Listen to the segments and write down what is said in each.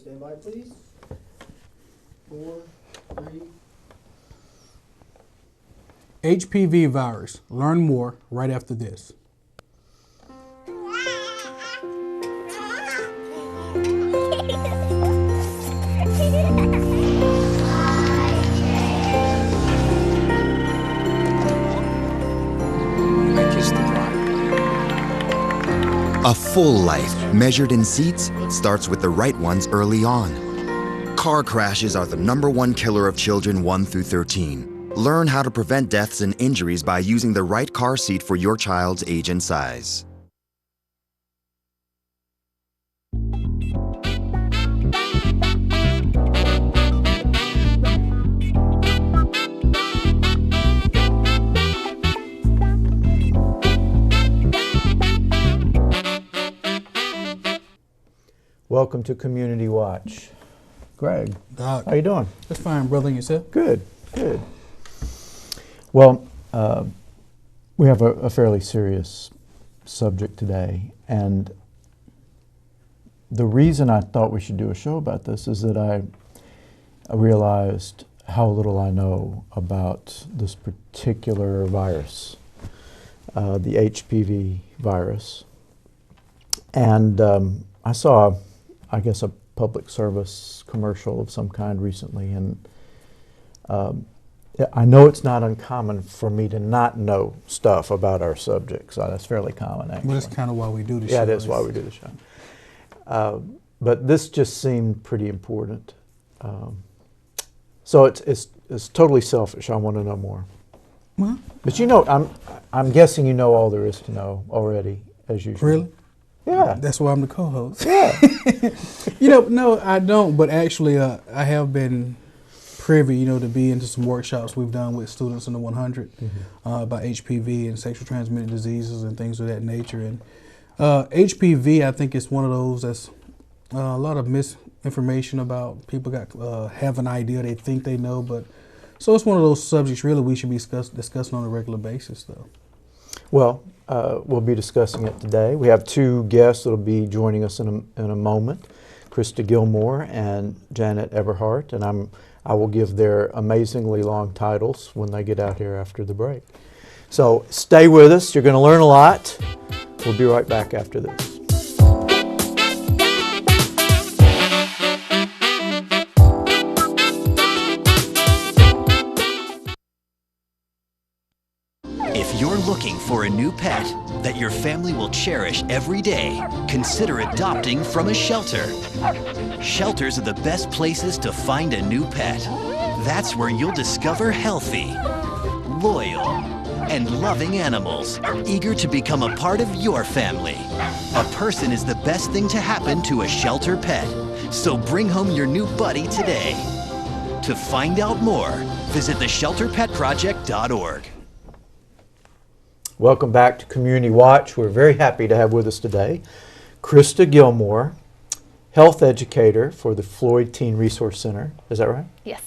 Stand by, please. 4, 3. HPV virus. Learn more right after this. A full life measured in seats starts with the right ones early on. Car crashes are the #1 killer of children 1 through 13. Learn how to prevent deaths and injuries by using the right car seat for your child's age and size. Welcome to Community Watch. Greg, Doc, how you doing? that's fine, brother. And yourself? Good, good. Well, we have a fairly serious subject today, and the reason I thought we should do a show about this is that I realized how little I know about this particular virus, the HPV virus. And I saw, I guess, a public service commercial of some kind recently, and I know it's not uncommon for me to not know stuff about our subject, so that's fairly common, actually. Well, that's kind of why we do the show. Yeah, that's why we do the show. But this just seemed pretty important. So it's totally selfish. I want to know more. Well, But you know, I'm guessing you know all there is to know already, as usual. really? Yeah. That's why I'm the co-host. Yeah. No, I don't. But actually, I have been privy, to be into some workshops we've done with students in the 100 about HPV and sexually transmitted diseases and things of that nature. And HPV, I think, is one of those that's a lot of misinformation about. People have an idea, they think they know, but so it's one of those subjects really we should be discussing on a regular basis, though. Well, we'll be discussing it today. We have two guests that will be joining us in a moment, Krista Gilmore and Janet Everhart, and I will give their amazingly long titles when they get out here after the break. So stay with us. You're going to learn a lot. We'll be right back after this. If you're looking for a new pet that your family will cherish every day, consider adopting from a shelter. Shelters are the best places to find a new pet. That's where you'll discover healthy, loyal, and loving animals, eager to become a part of your family. A person is the best thing to happen to a shelter pet, so bring home your new buddy today. To find out more, visit theshelterpetproject.org. Welcome back to Community Watch. We're very happy to have with us today Krista Gilmore, health educator for the Floyd Teen Resource Center. Is that right? Yes.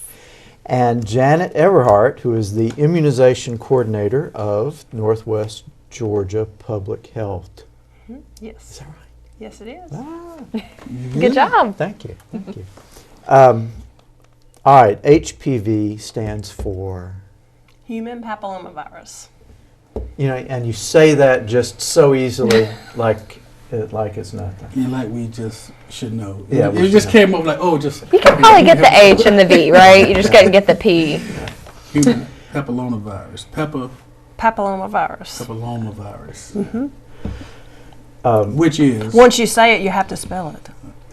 And Janet Everhart, who is the immunization coordinator of Northwest Georgia Public Health. Yes. Is that right? Yes, it is. Ah, Good job. thank you. Thank you. All right, HPV stands for, Human papillomavirus. and you say that just so easily, like it's nothing. And like we just should know. Yeah, it we just should came up like, just. You can probably get the H and the V, right? You just couldn't get the P. Human papillomavirus. Papillomavirus. Which is. Once you say it, you have to spell it.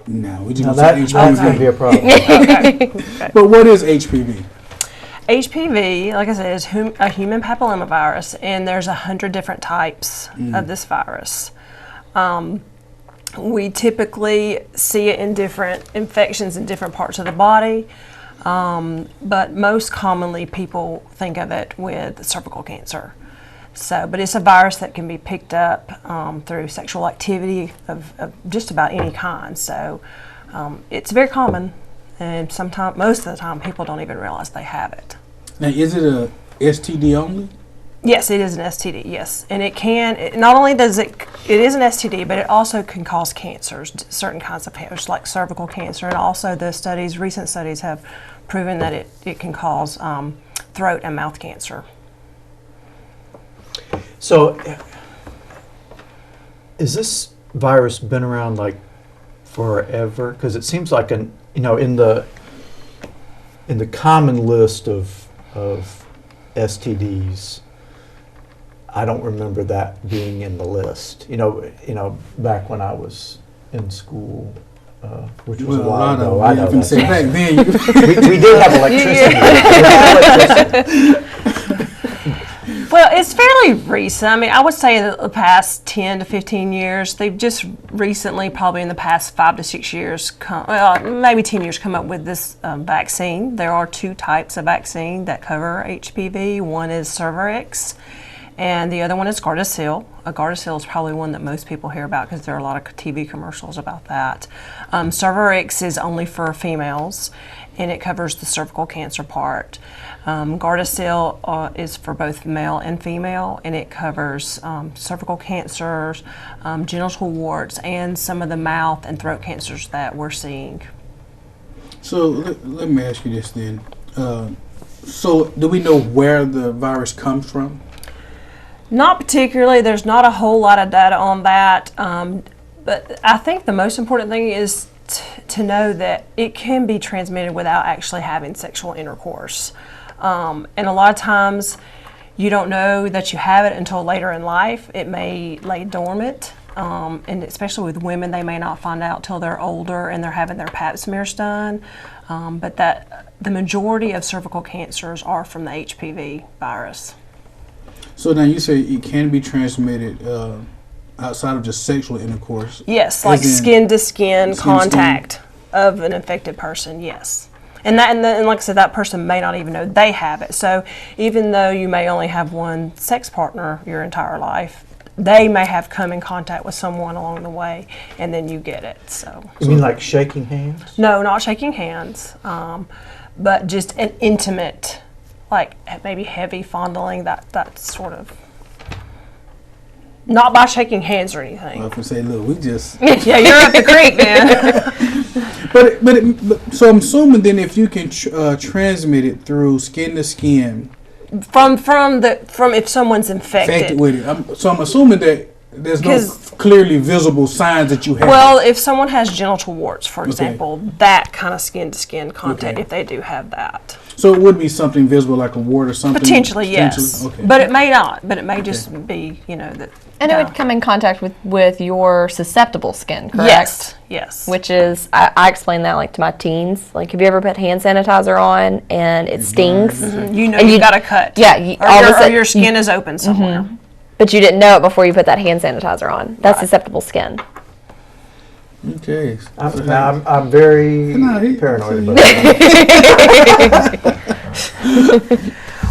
No, we just Now gonna say that's going to HPV. be a problem. Okay. But what is HPV? HPV, like I said, is a human papillomavirus, and there's 100 different types of this virus. We typically see it in different infections in different parts of the body, but most commonly people think of it with cervical cancer. But it's a virus that can be picked up through sexual activity of just about any kind. So it's very common, and most of the time, people don't even realize they have it. Now, is it a STD only? Yes, it is an STD. Yes, and not only does it is an STD, but it also can cause cancers, certain kinds of cancers like cervical cancer, and also recent studies have proven that it can cause throat and mouth cancer. So, is this virus been around like forever? Because it seems like in the common list of STDs, I don't remember that being in the list. Back when I was in school, which was a while ago. I know back then. we did have electricity. Well, it's fairly recent. I mean, I would say in the past 10 to 15 years, they've just recently, probably in the past 5 to 6 years, maybe 10 years, come up with this vaccine. There are 2 types of vaccine that cover HPV. One is Cervarix, and the other one is Gardasil. Gardasil is probably one that most people hear about because there are a lot of TV commercials about that. Cervarix is only for females, and it covers the cervical cancer part. Gardasil is for both male and female, and it covers cervical cancers, genital warts, and some of the mouth and throat cancers that we're seeing. So let me ask you this then. So do we know where the virus comes from? Not particularly. There's not a whole lot of data on that. But I think the most important thing is to know that it can be transmitted without actually having sexual intercourse. And a lot of times you don't know that you have it until later in life. It may lay dormant. And especially with women, they may not find out till they're older and they're having their pap smears done. But that the majority of cervical cancers are from the HPV virus. So now you say it can be transmitted outside of just sexual intercourse. Yes, like skin to skin contact of an infected person. Yes, and like I said, that person may not even know they have it. So even though you may only have one sex partner your entire life, they may have come in contact with someone along the way, and then you get it. So you mean like shaking hands? No, not shaking hands, but just an intimate, like maybe heavy fondling, that sort of. Not by shaking hands or anything. I was gonna say, look, we just. Yeah, you're up the creek, man. but so I'm assuming then if you can transmit it through skin to skin. From if someone's infected with it. So I'm assuming that there's no clearly visible signs that you have. Well, if someone has genital warts, for example, that kind of skin to skin contact, if they do have that. So it would be something visible like a wart or something? Potentially, yes. Okay. But it may not. But it may just be, that. And it would come in contact with your susceptible skin, correct? Yes, yes. Which is, I explain that like to my teens. Like, have you ever put hand sanitizer on and it stings? Mm-hmm. You know you got a cut. Yeah. Or your skin is open somewhere. Mm-hmm. But you didn't know it before you put that hand sanitizer on. That's susceptible skin. Okay. I'm very paranoid about that.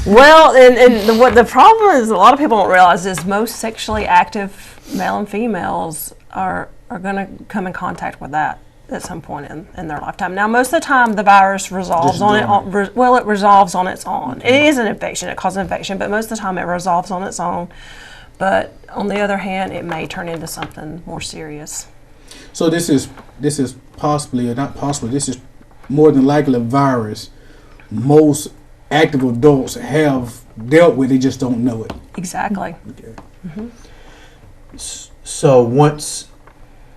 Well, and what the problem is, a lot of people don't realize is most sexually active male and females are going to come in contact with that at some point in their lifetime. Now, most of the time, the virus resolves it resolves on its own. It is an infection; it causes infection, but most of the time, it resolves on its own. But on the other hand, it may turn into something more serious. So this is possibly, or not possibly, this is more than likely a virus most active adults have dealt with, they just don't know it. Exactly. Okay. Mm-hmm. So once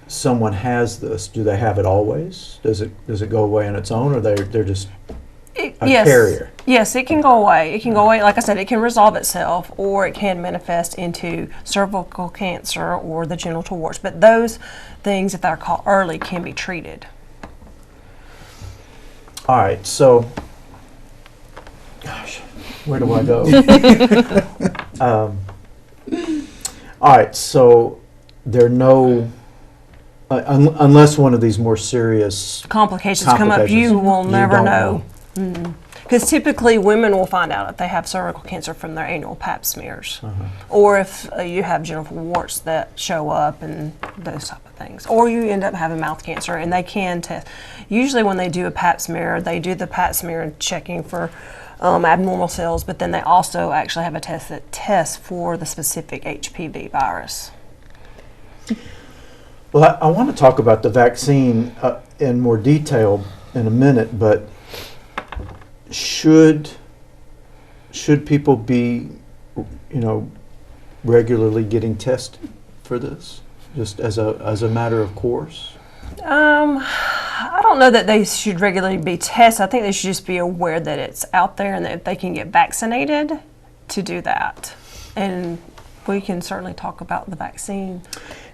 someone has this, do they have it always? Does it go away on its own, or they're just a carrier? Yes, it can go away. It can go away. Like I said, it can resolve itself, or it can manifest into cervical cancer or the genital warts. But those things, if they're caught early, can be treated. All right, so, gosh, where do I go? All right, so there are no, unless one of these more serious complications come up, you will never know. Because typically women will find out if they have cervical cancer from their annual pap smears, or if you have genital warts that show up and those type of things, or you end up having mouth cancer, and they can test. Usually when they do a pap smear, they do the pap smear checking for abnormal cells, but then they also actually have a test that tests for the specific HPV virus. Well, I want to talk about the vaccine in more detail in a minute, but should people be, regularly getting tested for this, just as a matter of course? I don't know that they should regularly be tested. I think they should just be aware that it's out there and that if they can get vaccinated, to do that. And we can certainly talk about the vaccine.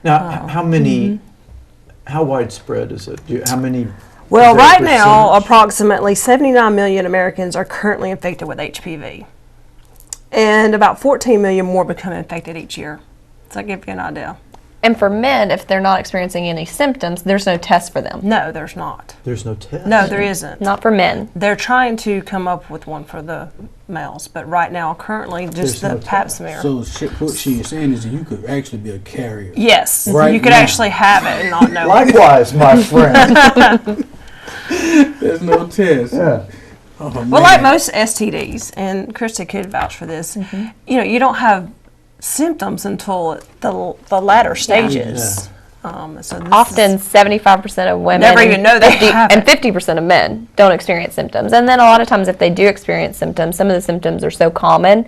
Now, how widespread is it? How many? Well, is that right now, percentage? approximately 79 million Americans are currently infected with HPV. And about 14 million more become infected each year. Does that give you an idea? And for men, if they're not experiencing any symptoms, there's no test for them. No, there's not. There's no test? No, there isn't. Not for men. They're trying to come up with one for the males, but right now, currently, just There's the no pap test. smear. So what she is saying is that you could actually be a carrier. Yes, Right you could now. actually have it and not know it. Likewise, my friend. There's no test. Yeah. Oh, Well, man. like most STDs, and Krista could vouch for this, you don't have symptoms until the latter stages. So this Often, is, 75% of women Never even know they have and it. 50% of men don't experience symptoms. And then a lot of times, if they do experience symptoms, some of the symptoms are so common.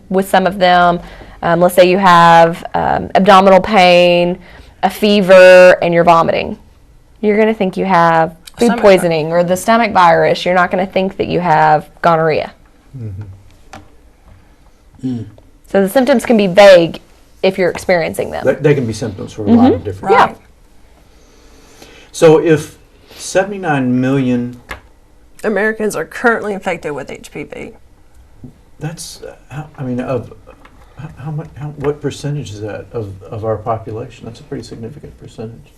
With some of them, let's say you have abdominal pain, a fever, and you're vomiting. You're going to think you have food Stomach poisoning or the stomach virus. You're not going to think that you have gonorrhea. So the symptoms can be vague if you're experiencing them. They can be symptoms for a lot of different. right. So if 79 million, Americans are currently infected with HPV. that's, what percentage is that of our population? That's a pretty significant percentage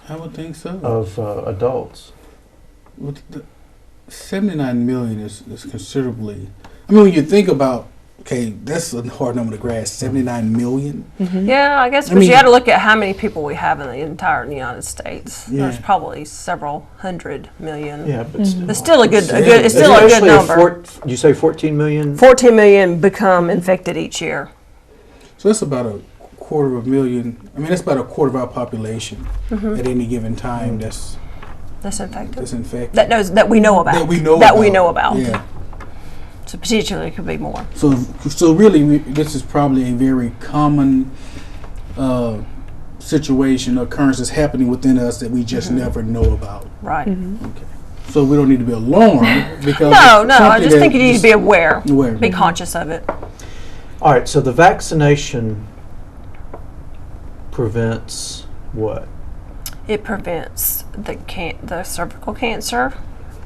I would think so. of adults. With the 79 million is considerably. I mean, when you think about, okay, that's a hard number to grasp. 79 million. Yeah, I guess, I but mean- you got to look at how many people we have in the entire United States. Yeah. There's probably several hundred million. Yeah, but still. It's still it's It's still a good actually number. you say 14 million? 14 million become infected each year. So that's about a quarter of a million. I mean, that's about a quarter of our population at any given time that's Infected. infected. That we know about. That we know That about. we know about. Yeah. So potentially it could be more. So really, this is probably a very common situation, occurrence that's happening within us that we just never know about. Right. Okay. So we don't need to be alarmed because No, it's no. I something just that think you need to be aware. aware. Be conscious of it. All right, so the vaccination prevents what? It prevents the cervical cancer,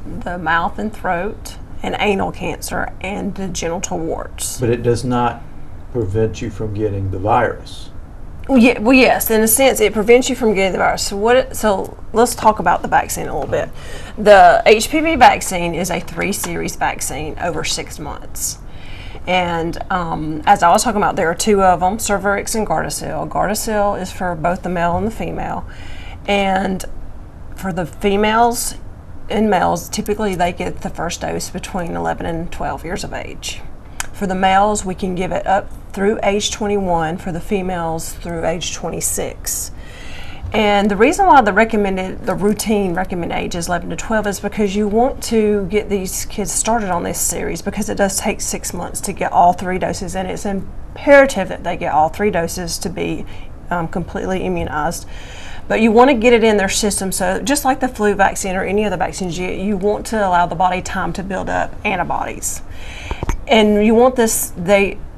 the mouth and throat, and anal cancer, and the genital warts. But it does not prevent you from getting the virus. Well, yes, in a sense, it prevents you from getting the virus. So let's talk about the vaccine a little bit. The HPV vaccine is a 3-series vaccine over 6 months. And as I was talking about, there are 2 of them, Cervarix and Gardasil. Gardasil is for both the male and the female. And for the females and males, typically they get the first dose between 11 and 12 years of age. For the males, we can give it up through age 21, for the females through age 26. And the reason why the routine recommended age is 11 to 12 is because you want to get these kids started on this series, because it does take 6 months to get all 3 doses, and it's imperative that they get all 3 doses to be completely immunized. But you want to get it in their system, so just like the flu vaccine or any other vaccines, you want to allow the body time to build up antibodies. And you want this,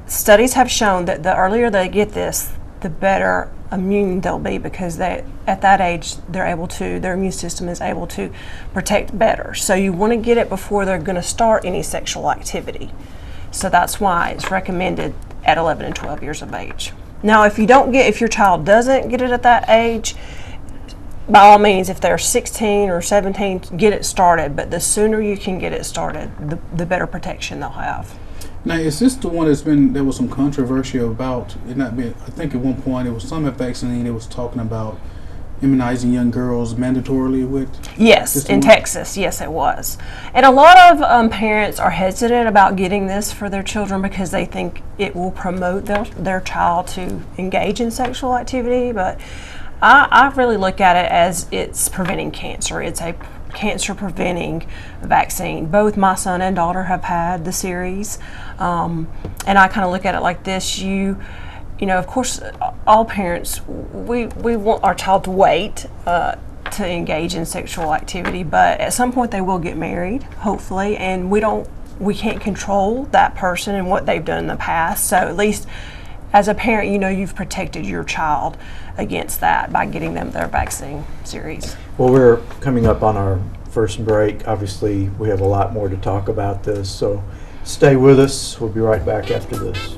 studies have shown that the earlier they get this, the better immune they'll be, because at that age their immune system is able to protect better. So you want to get it before they're going to start any sexual activity. So that's why it's recommended at 11 and 12 years of age. Now, if your child doesn't get it at that age, by all means, if they're 16 or 17, get it started. But the sooner you can get it started, the better protection they'll have. Now, is this the one there was some controversy about it not being? I think at one point it was some vaccine that was talking about immunizing young girls mandatorily with? Yes, Just in one? Texas, yes, it was. And a lot of parents are hesitant about getting this for their children because they think it will promote their child to engage in sexual activity. But I really look at it as it's preventing cancer. It's a cancer preventing vaccine. Both my son and daughter have had the series. And I kind of look at it like this. You know, of course, all parents, we want our child to wait to engage in sexual activity, but at some point they will get married, hopefully, and we can't control that person and what they've done in the past. So at least as a parent, you know you've protected your child against that by getting them their vaccine series. Well, we're coming up on our first break. Obviously, we have a lot more to talk about this, so stay with us. We'll be right back after this.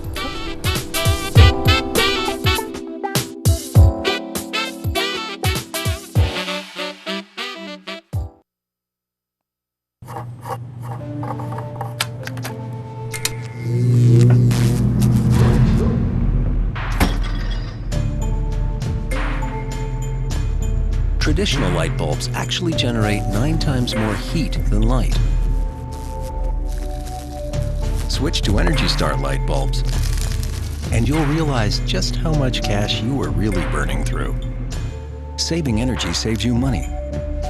Traditional light bulbs actually generate 9 times more heat than light. Switch to Energy Star light bulbs, and you'll realize just how much cash you were really burning through. Saving energy saves you money.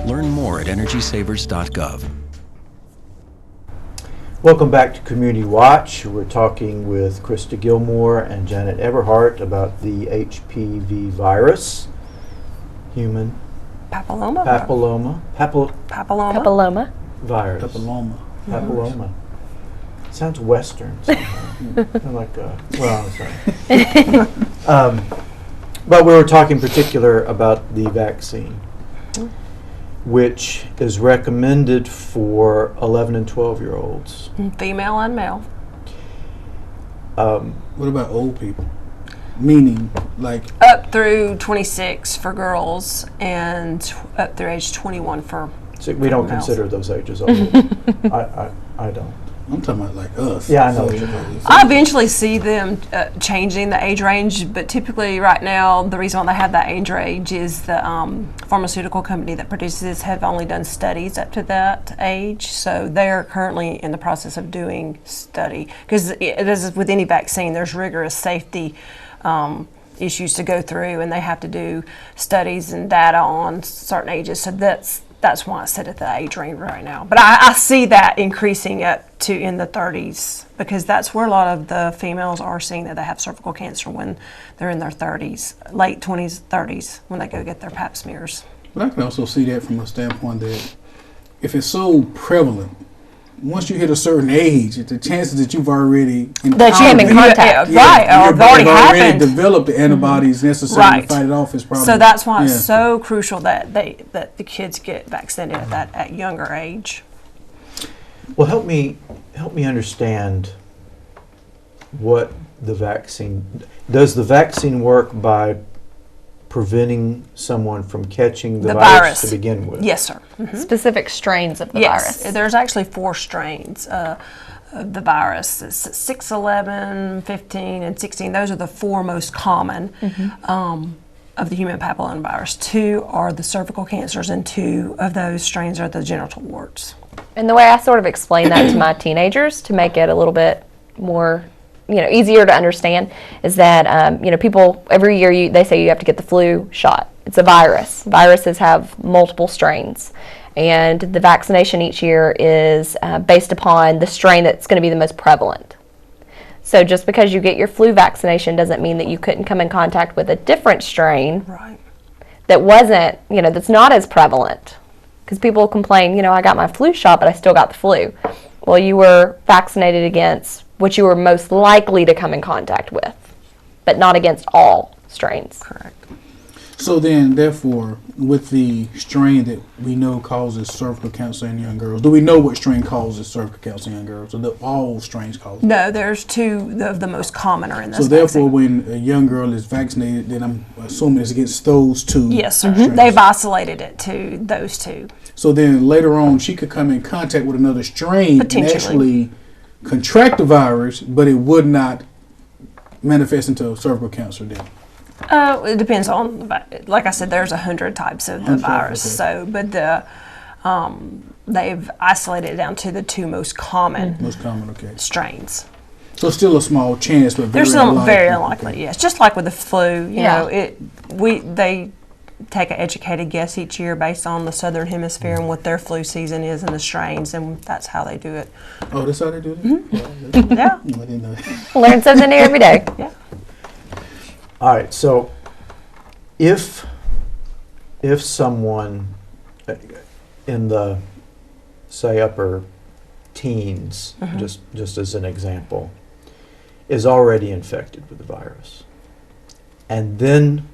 Learn more at EnergySavers.gov. Welcome back to Community Watch. We're talking with Krista Gilmore and Janet Everhart about the HPV virus, human Papilloma. Papilloma. virus. Papilloma. Papilloma. Sounds Western somehow. Like, well, I'm sorry. But we were talking in particular about the vaccine, which is recommended for 11 and 12-year-olds. Female and male. What about old people? Meaning, like, Up through 26 for girls and up through age 21 for So we don't males. consider those ages old. I don't. I'm talking about like us. Yeah, I know what you're talking about. I eventually see them changing the age range, but typically right now the reason why they have that age range is the pharmaceutical company that produces this have only done studies up to that age, so they're currently in the process of doing study, because as with any vaccine there's rigorous safety issues to go through, and they have to do studies and data on certain ages, so that's why it's set at the age range right now. But I see that increasing up to in the 30s, because that's where a lot of the females are seeing that they have cervical cancer when they're in their 30s, late 20s, 30s, when they go get their pap smears. But I can also see that from a standpoint that if it's so prevalent, once you hit a certain age, the chances that you've already That you came in contact. Right, or you've have already happened. developed the antibodies necessary Right. to fight it off is probably. So that's why yeah. it's so crucial that the kids get vaccinated at younger age. Well, help me understand what the vaccine does. The vaccine work by preventing someone from catching the virus to begin with? Yes, sir. Specific strains of the Yes, virus. there's actually 4 strains of the virus. It's 6, 11, 15, and 16. Those are the 4 most common of the human papillomavirus. 2 are the cervical cancers, and 2 of those strains are the genital warts. And the way I sort of explain that to my teenagers to make it a little bit more, easier to understand is that, people every year they say you have to get the flu shot. It's a virus. Viruses have multiple strains, and the vaccination each year is based upon the strain that's going to be the most prevalent. So just because you get your flu vaccination doesn't mean that you couldn't come in contact with a different strain Right. that wasn't, that's not as prevalent. Because people complain, I got my flu shot, but I still got the flu. Well, you were vaccinated against what you were most likely to come in contact with, but not against all strains. Correct. So then, therefore, with the strain that we know causes cervical cancer in young girls, do we know what strain causes cervical cancer in young girls? Or all strains cause it? No, there's 2 of the most common are in this So therefore, vaccine. when a young girl is vaccinated, then I'm assuming it's against those 2. Yes, sir. strains. They've isolated it to those 2. So then later on, she could come in contact with another strain and Potentially. actually contract the virus, but it would not manifest into cervical cancer then. It depends on like I said, there's 100 types of the virus. Okay. So, but they've isolated it down to the 2 most common Okay. strains. So still a small chance, but There's some very unlikely. Yes, just like with the flu, you Yeah. know, they take an educated guess each year based on the southern hemisphere and what their flu season is and the strains, and that's how they do it. Oh, that's how they do it? Mm-hmm. Yeah. I didn't know that. Learn something new every day. Yeah. All right, so if someone in the, say, upper teens, just as an example, is already infected with the virus and then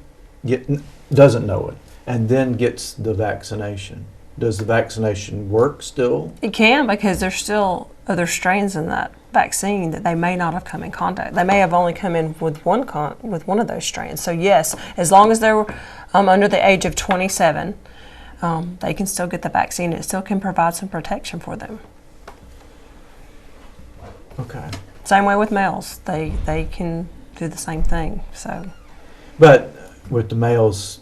doesn't know it and then gets the vaccination, does the vaccination work still? It can, because there's still other strains in that vaccine that they may not have come in contact. They may have only come in with one of those strains. So yes, as long as they're under the age of 27, they can still get the vaccine. It still can provide some protection for them. Okay. Same way with males. They can do the same thing. So, But with the males,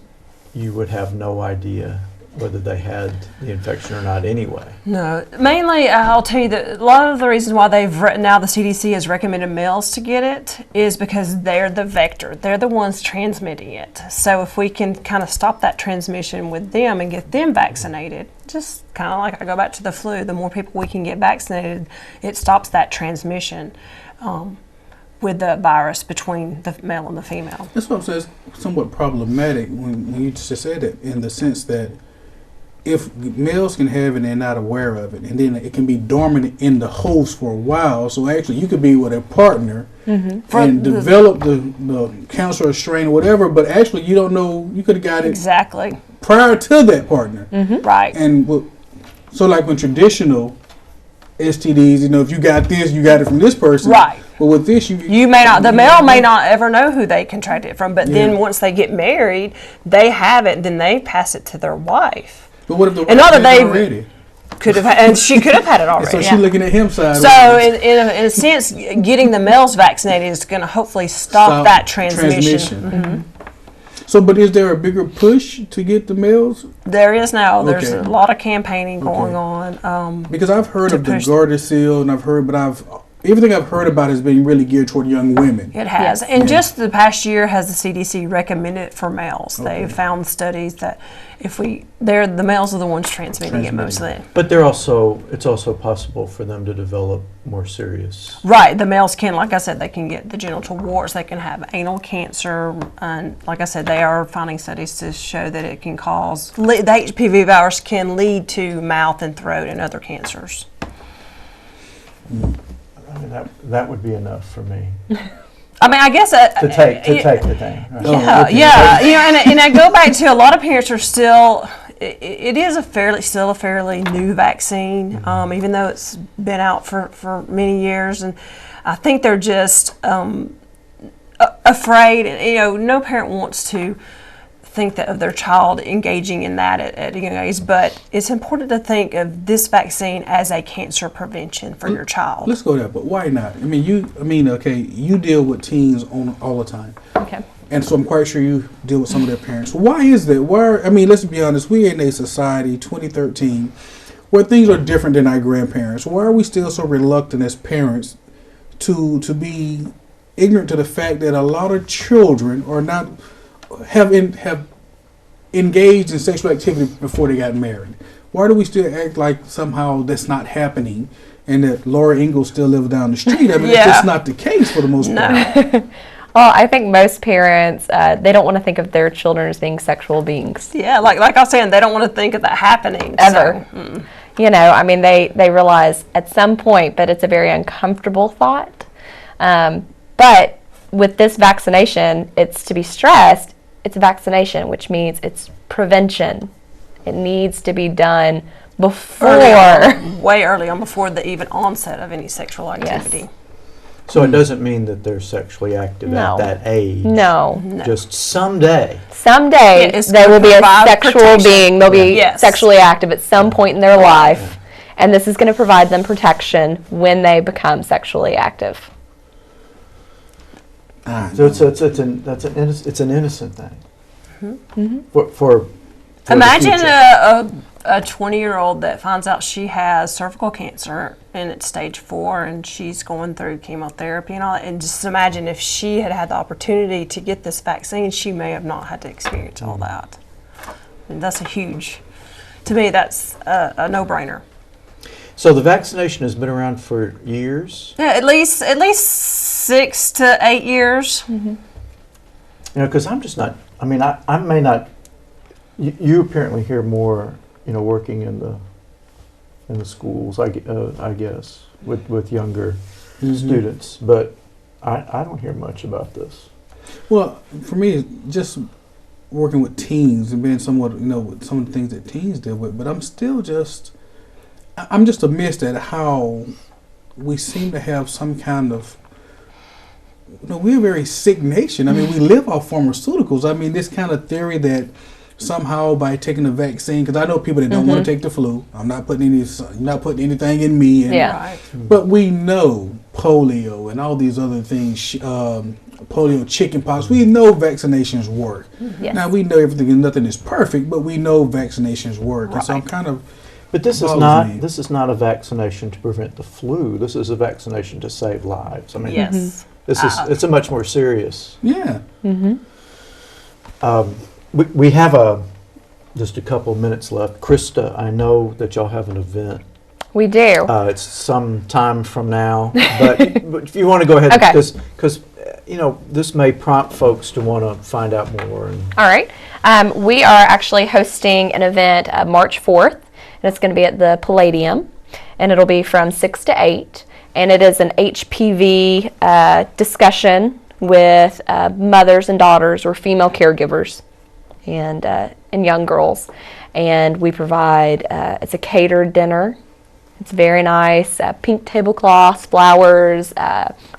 you would have no idea whether they had the infection or not anyway. no, mainly I'll tell you that a lot of the reasons why now the CDC has recommended males to get it is because they're the vector. They're the ones transmitting it. So if we can kind of stop that transmission with them and get them vaccinated, just kind of like I go back to the flu, the more people we can get vaccinated, it stops that transmission with the virus between the male and the female. That's what I'm saying. It's somewhat problematic when you just said it, in the sense that if males can have it and they're not aware of it, and then it can be dormant in the host for a while, so actually you could be with a partner and develop the cancer or strain or whatever, but actually you don't know, you could have got it Exactly. prior to that partner. Right. And so like when traditional STDs, you know, if you got this, you got it from this person. Right. But with this, You may not, the male may not ever know who they contracted it from, but then once they get married, they have it, then they pass it to their wife. But what if the wife And not that has it they already? could have, and she could have had it And already. so she's looking at him sideways. So in a sense, getting the males vaccinated is going to hopefully stop that transmission. So, but is there a bigger push to get the males? There is now. There's Okay. a lot of campaigning going on. Because I've heard to of the push- Gardasil, and everything I've heard about has been really geared toward young women. It has. And just the past year has the CDC recommended it for males. They've found studies that the males are the ones transmitting it mostly. But it's also possible for them to develop more serious. Right, the males can, like I said, they can get the genital warts, they can have anal cancer, and like I said, they are finding studies to show that it can cause, the HPV virus can lead to mouth and throat and other cancers. I mean, that would be enough for me I mean, I guess to take the thing. Right? Yeah, you know, and I go back to a lot of parents are still. It is still a fairly new vaccine, even though it's been out for many years, and I think they're just afraid. You know, no parent wants to think that of their child engaging in that at a young age, but it's important to think of this vaccine as a cancer prevention for your child. Let's go there, but why not? I mean, you deal with teens all the time. Okay. And so I'm quite sure you deal with some of their parents. Why is that? Let's be honest, we're in a society, 2013, where things are different than our grandparents. Why are we still so reluctant as parents to be ignorant to the fact that a lot of children have engaged in sexual activity before they got married? Why do we still act like somehow that's not happening and that Laura Ingalls still lives down the street? I mean, it's just not the case for the most part. Well, I think most parents, they don't want to think of their children as being sexual beings. Yeah, like I was saying, they don't want to think of that happening. Ever. So, You know, I mean, they realize at some point, but it's a very uncomfortable thought. But with this vaccination, it's to be stressed, it's a vaccination, which means it's prevention. It needs to be done before. Way early on, before the even onset of any sexual activity. Yes. So it doesn't mean that they're sexually active No. at that age. No. Just someday. Someday Yeah, it's they will be a provide sexual protection. being. They'll be Yes. sexually active at some point in their life. And this is going to provide them protection when they become sexually active. So it's an innocent thing. For the Imagine future. a 20-year-old that finds out she has cervical cancer and it's stage 4 and she's going through chemotherapy and all that. And just imagine if she had had the opportunity to get this vaccine, she may have not had to experience all that. And that's to me, that's a no-brainer. So the vaccination has been around for years. Yeah, at least 6 to 8 years. You know, because I'm just not. I mean, I may not. You apparently hear more. You know, working in the schools. I guess with younger students, but I don't hear much about this. Well, for me, just working with teens and being somewhat, with some of the things that teens deal with, but I'm just amazed at how we seem to have some kind of, we're a very sick nation. I mean, we live off pharmaceuticals. I mean, this kind of theory that somehow by taking the vaccine, because I know people that don't want to take the flu. I'm not putting anything in me. But we know polio and all these other things, polio, chickenpox. We know vaccinations work. Yes. Now we know everything and nothing is perfect, but we know vaccinations work. Right. And so I'm kind of. But this is not a vaccination to prevent the flu. This is a vaccination to save lives. I mean, Yes. it's a much more serious. Yeah. We have just a couple of minutes left. Krista, I know that y'all have an event. We do. It's some time from now, but if you want to go ahead, Okay. because this may prompt folks to want to find out more. All right. We are actually hosting an event March 4th, and it's going to be at the Palladium, and it'll be from 6 to 8, and it is an HPV discussion with mothers and daughters or female caregivers and young girls, and we provide it's a catered dinner. It's very nice, pink tablecloths, flowers.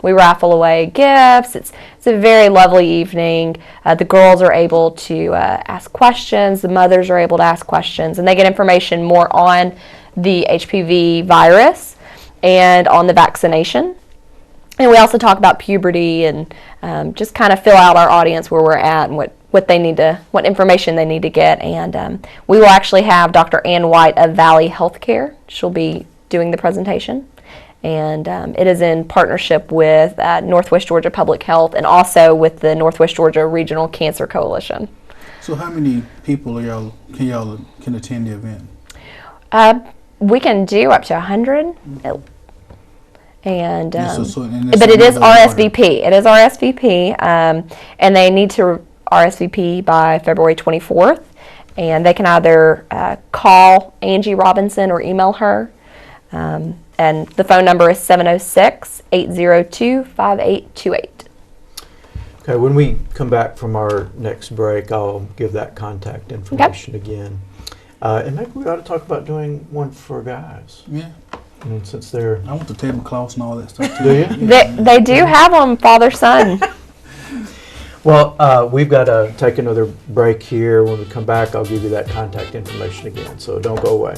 We raffle away gifts. It's a very lovely evening. The girls are able to ask questions. The mothers are able to ask questions, and they get information more on the HPV virus and on the vaccination. And we also talk about puberty and just kind of fill out our audience where we're at and what information they need to get. And we will actually have Dr. Ann White of Valley Healthcare. She'll be doing the presentation. And it is in partnership with Northwest Georgia Public Health and also with the Northwest Georgia Regional Cancer Coalition. So how many people can attend the event? We can do up to 100. And and but it is RSVP. It is RSVP, and they need to RSVP by February 24th. And they can either call Angie Robinson or email her. And the phone number is 706-802-5828. Okay, when we come back from our next break, I'll give that contact information again. And maybe we ought to talk about doing one for guys. Yeah. I mean, since they're... I want the tablecloths and all that stuff too. Do you? They do have them, father-son. Well, we've got to take another break here. When we come back, I'll give you that contact information again, so don't go away.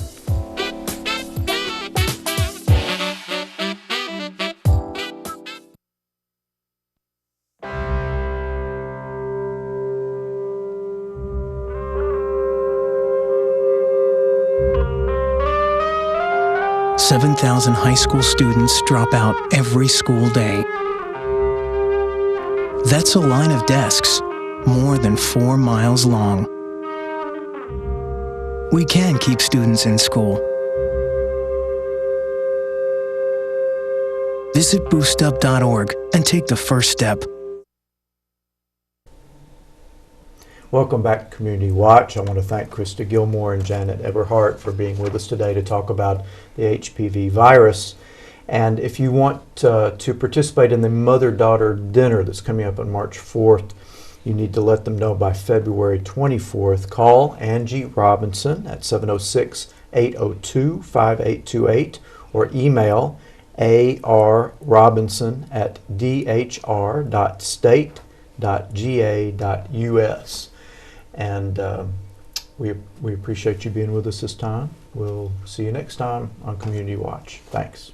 Seven 7,000 high school students drop out every school day. That's a line of desks more than 4 miles long. We can keep students in school. Visit boostup.org and take the first step. Welcome back to Community Watch. I want to thank Krista Gilmore and Janet Everhart for being with us today to talk about the HPV virus. And if you want to participate in the mother-daughter dinner that's coming up on March 4th, you need to let them know by February 24th. Call Angie Robinson at 706-802-5828 or email arrobinson@dhr.state.ga.us. And we appreciate you being with us this time. We'll see you next time on Community Watch. Thanks.